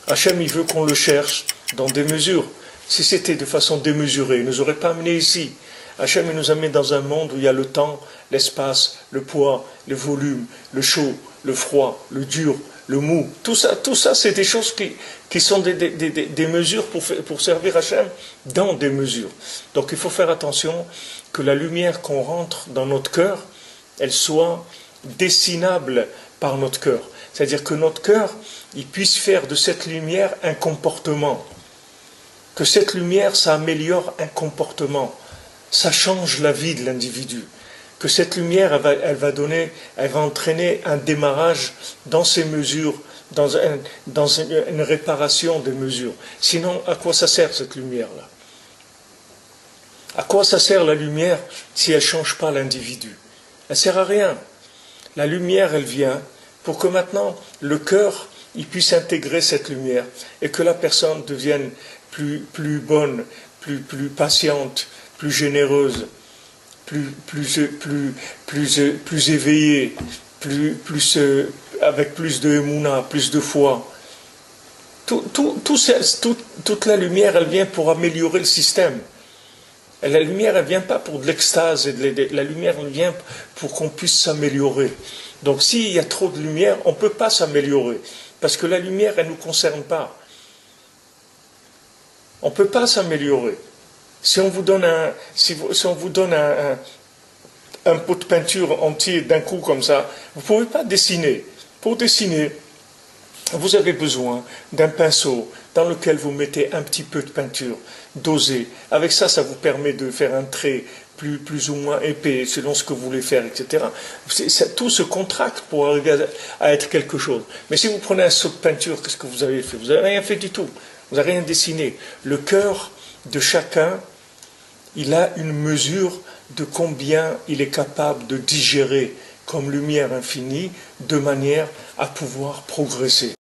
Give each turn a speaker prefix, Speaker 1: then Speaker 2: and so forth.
Speaker 1: Hachem, il veut qu'on le cherche dans des mesures. Si c'était de façon démesurée, il ne nous aurait pas amenés ici. Hachem, il nous amène dans un monde où il y a le temps, l'espace, le poids, le volume, le chaud, le froid, le dur, le mou. Tout ça c'est des choses qui sont des mesures pour servir Hachem dans des mesures. Donc il faut faire attention que la lumière qu'on rentre dans notre cœur, elle soit dessinable par notre cœur. C'est-à-dire que notre cœur, il puisse faire de cette lumière un comportement. Que cette lumière, ça améliore un comportement. Ça change la vie de l'individu. Que cette lumière, elle va entraîner un démarrage dans ces mesures, dans une réparation des mesures. Sinon, à quoi ça sert cette lumière-là? À quoi ça sert la lumière si elle ne change pas l'individu? Elle ne sert à rien. La lumière, elle vient pour que maintenant le cœur il puisse intégrer cette lumière et que la personne devienne plus bonne, plus patiente, plus généreuse, plus éveillée, avec plus de émouna, plus de foi. Toute la lumière, elle vient pour améliorer le système. Et la lumière, elle ne vient pas pour de l'extase. La lumière, elle vient pour qu'on puisse s'améliorer. Donc s'il y a trop de lumière, on ne peut pas s'améliorer. Parce que la lumière, elle ne nous concerne pas. On ne peut pas s'améliorer. Si on vous donne un pot de peinture entier d'un coup comme ça, vous ne pouvez pas dessiner. Pour dessiner, vous avez besoin d'un pinceau dans lequel vous mettez un petit peu de peinture, dosé. Avec ça, ça vous permet de faire un trait plus ou moins épais, selon ce que vous voulez faire, etc. Tout se contracte pour arriver à être quelque chose. Mais si vous prenez un seau de peinture, qu'est-ce que vous avez fait? Vous n'avez rien fait du tout. Vous n'avez rien dessiné. Le cœur de chacun, il a une mesure de combien il est capable de digérer comme lumière infinie, de manière à pouvoir progresser.